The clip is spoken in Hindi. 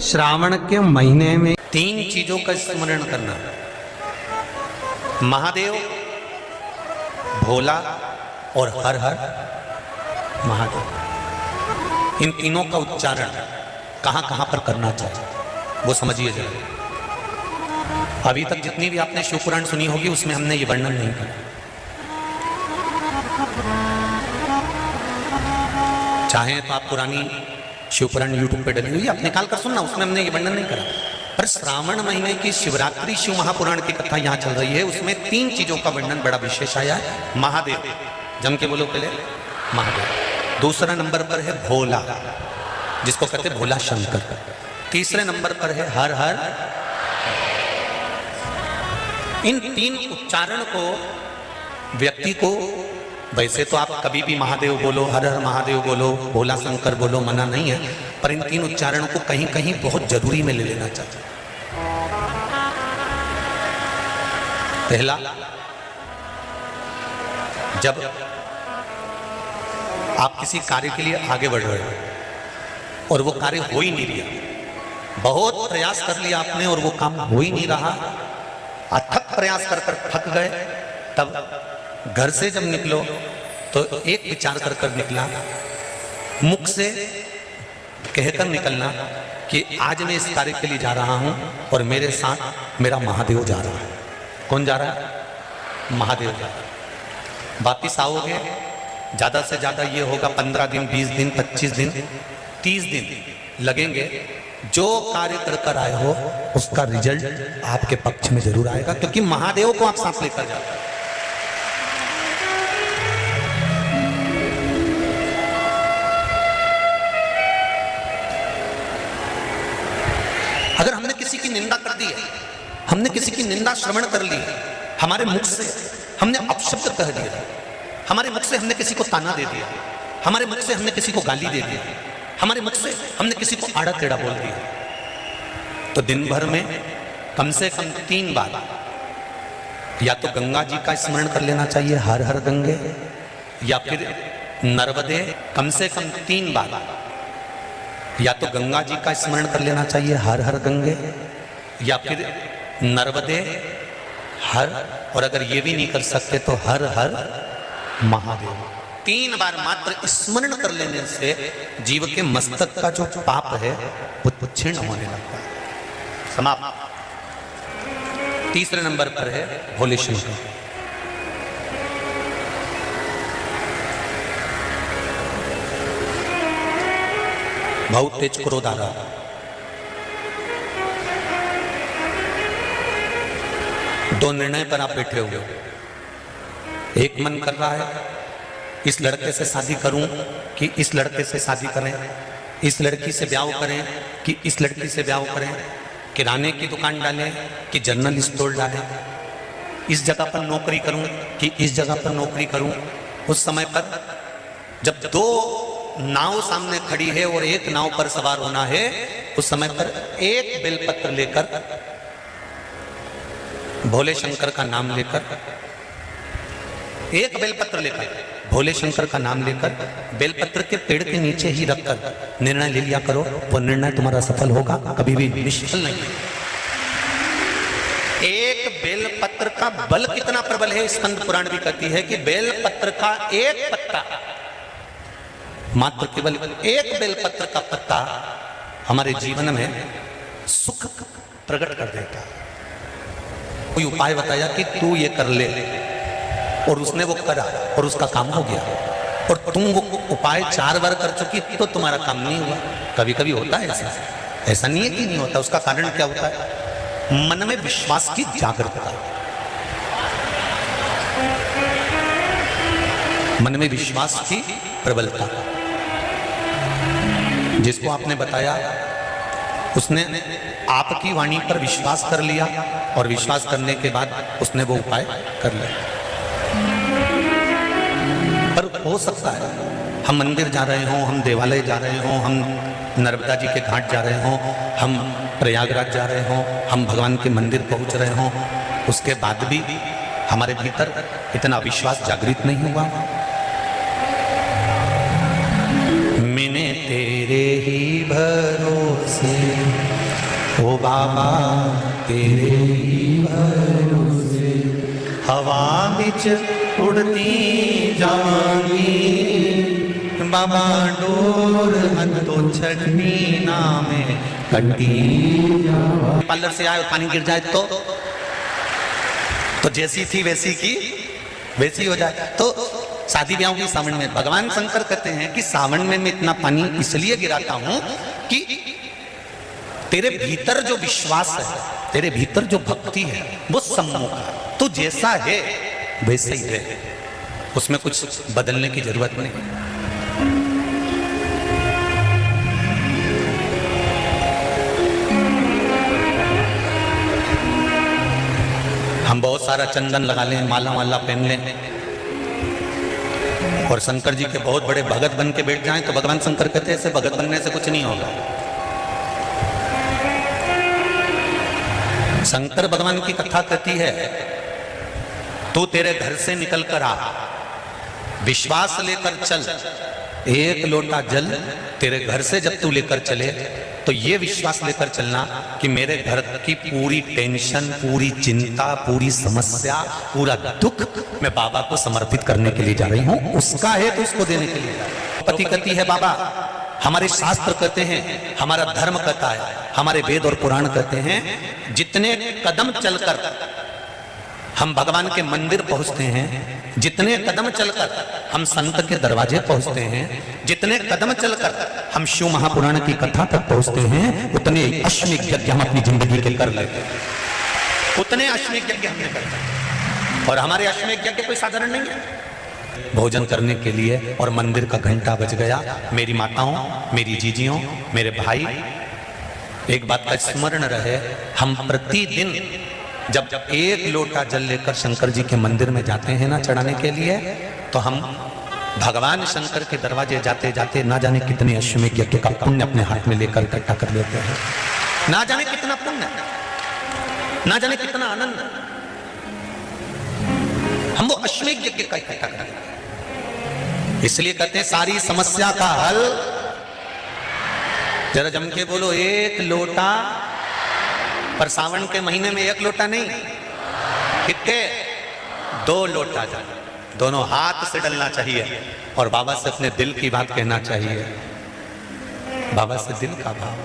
श्रावण के महीने में 3 चीजों का स्मरण करना, महादेव, भोला और हर हर महादेव। इन तीनों का उच्चारण कहां कहां पर करना चाहिए वो समझिए जरा। अभी तक जितनी भी आपने शिव पुराण सुनी होगी उसमें हमने ये वर्णन नहीं किया। चाहे तो आप पुरानी शिव पुराण यूट्यूब पे डली हुई आप निकाल कर सुनना, उसमें हमने ये वर्णन नहीं करा। पर श्रावण महीने की शिवरात्रि शिव महापुराण की कथा यहाँ चल रही है, उसमें 3 चीजों का वर्णन बड़ा विशेष आया है। महादेव, जम के बोलो पहले, महादेव। दूसरा नंबर पर है भोला, जिसको कहते हैं भोला शंकर। तीसरे नंबर पर है हर हर। इन 3 उच्चारण को व्यक्ति को, वैसे तो आप कभी भी महादेव बोलो, हर हर महादेव बोलो, भोला शंकर बोलो, मना नहीं है, पर इन 3 उच्चारणों को कहीं कहीं बहुत जरूरी में ले लेना चाहिए। पहला, जब आप किसी कार्य के लिए आगे बढ़ रहे हो और वो कार्य हो ही नहीं रहा, बहुत प्रयास कर लिया आपने और वो काम हो ही नहीं रहा, अथक प्रयास कर कर थक गए, तब घर से जब निकलो तो एक विचार कर कर निकला, मुख से कहकर निकलना कि आज मैं इस कार्य के लिए जा रहा हूं और मेरे साथ मेरा महादेव जा रहा है। कौन जा रहा है? महादेव जा रहा है। वापिस आओगे, ज्यादा से ज्यादा ये होगा 15 दिन, 20 दिन, 25 दिन, 30 दिन लगेंगे। जो कार्य कर कर आए हो उसका रिजल्ट आपके पक्ष में जरूर आएगा, क्योंकि महादेव को आप साथ लेकर जाते हैं। अगर हमने किसी की निंदा कर दी है, हमने किसी की निंदा श्रवण कर ली, हमारे मुख से हमने अपशब्द कह दिया, हमारे मुख से हमने किसी को ताना दे दिया, हमारे मुख से हमने किसी को गाली दे दी, हमारे मुख से हमने किसी को आड़ा टेढ़ा बोल दिया, तो दिन भर में कम से कम 3 बार या तो गंगा जी का स्मरण कर लेना चाहिए, हर हर गंगे, या फिर नर्मदे, कम से कम 3 बार या तो गंगा जी का स्मरण कर लेना चाहिए, हर हर गंगे, या फिर नर्मदे, हर, और अगर ये भी नहीं कर सकते तो हर हर महादेव। 3 बार मात्र स्मरण कर लेने से जीव के मस्तक का जो पाप है वो क्षीण होने लगता है, समाप्त। तीसरे नंबर पर है भोले शंकर। बहुत तेज क्रोध आ रहा, दो निर्णय पर आप बैठे हुए हो। एक मन कर रहा है इस लड़के से शादी करूं कि इस लड़के से शादी करें, इस लड़की से ब्याह करें कि इस लड़की से ब्याह करें, किराने की दुकान डालें कि जनरल स्टोर डालें, इस जगह पर नौकरी करूं कि इस जगह पर नौकरी करूं। उस समय पर जब 2 नाव सामने खड़ी है और एक नाव पर सवार होना है, उस समय पर एक बेलपत्र लेकर, भोले शंकर का नाम लेकर, एक बेलपत्र लेकर, भोले शंकर का नाम लेकर, बेलपत्र के पेड़ के नीचे ही रखकर निर्णय ले लिया करो, वो निर्णय तुम्हारा सफल होगा, कभी भी निष्फल नहीं। एक बेलपत्र का बल कितना प्रबल है, स्कंद पुराण भी कहती है कि बेलपत्र का एक पत्ता, मात्र केवल एक बेलपत्र का पत्ता हमारे जीवन में सुख प्रकट कर देता। कोई उपाय बताया कि तू ये कर ले, और उसने वो करा और उसका काम हो गया, और तुम वो उपाय 4 बार कर चुकी तो तुम्हारा काम नहीं हुआ। कभी कभी होता है ऐसा, ऐसा नहीं है कि नहीं होता। उसका कारण क्या होता है? मन में विश्वास की जागरूकता, मन में विश्वास की प्रबलता। जिसको आपने बताया उसने आपकी वाणी पर विश्वास कर लिया, और विश्वास करने के बाद उसने वो उपाय कर लिया। पर हो सकता है हम मंदिर जा रहे हों, हम देवालय जा रहे हों, हम नर्मदा जी के घाट जा रहे हों, हम प्रयागराज जा रहे हों, हम भगवान के मंदिर पहुंच रहे हों, उसके बाद भी हमारे भीतर इतना विश्वास जागृत नहीं हुआ। मैंने तेरे ही भरोसे, ओ बाबा तेरे ही भरोसे, हवा बिच उड़ती जावांगी, बाबा डोर हथों छड़नी ना में कटी। पार्लर से आए और पानी गिर जाए तो जैसी थी वैसी की वैसी हो जाए। तो शादी ब्याह की सावन में भगवान शंकर कहते हैं कि सावन में मैं इतना पानी इसलिए गिराता हूं कि तेरे भीतर जो विश्वास है, तेरे भीतर जो भक्ति है वो सम्मुख है, तो जैसा है वैसे ही है, उसमें कुछ बदलने की जरूरत नहीं। हम बहुत सारा चंदन लगा लें, माला माला पहन लें और शंकर जी के बहुत बड़े भगत बन के बैठ जाएं तो भगवान शंकर कहते हैं ऐसे भगत बनने से कुछ नहीं होगा। शंकर भगवान की कथा कहती है, तू तेरे घर से निकल कर आ, विश्वास लेकर चल, एक लोटा जल तेरे घर से जब तू लेकर चले तो ये विश्वास लेकर चलना कि मेरे घर की पूरी टेंशन, पूरी चिंता, पूरी समस्या, पूरा दुख मैं बाबा को समर्पित करने के लिए जा रही हूं, उसका है तो उसको देने के लिए जा रही हूं। पति कहती है बाबा, हमारे शास्त्र कहते हैं, हमारा धर्म कहता है, हमारे वेद और पुराण कहते हैं, जितने कदम चलकर हम भगवान के मंदिर पहुंचते हैं, जितने कदम चलकर हम संत के दरवाजे पहुंचते हैं, जितने कदम चलकर हम शिव महापुराण की कथा तक पहुंचते हैं, उतने अश्वमेध यज्ञ हम अपनी जिंदगी के कर लेते हैं, उतने अश्वमेध यज्ञ हमने करते हैं। और हमारे अश्वमेध यज्ञ कोई साधारण नहीं है। भोजन करने के लिए और मंदिर का घंटा बज गया, मेरी माताओं, मेरी जीजियों, मेरे भाई, एक बात का स्मरण रहे, हम प्रतिदिन जब एक लोटा जल लेकर शंकर जी के मंदिर में जाते हैं ना चढ़ाने के लिए, तो हम भगवान शंकर के दरवाजे जाते जाते ना जाने कितने अश्वमेध यज्ञ का पुण्य अपने हाथ में लेकर इकट्ठा कर लेते हैं। ना जाने कितना पुण्य, ना जाने कितना आनंद हम वो अश्वमेध यज्ञ का इकट्ठा कर लेते हैं। इसलिए कहते हैं सारी समस्या का हल, जरा जम के बोलो, एक लोटा। पर सावन के महीने में एक लोटा नहीं, कितने? 2 लोटा जल, दोनों हाथ से डलना चाहिए और बाबा से अपने दिल की बात कहना चाहिए, बाबा से दिल का भाव।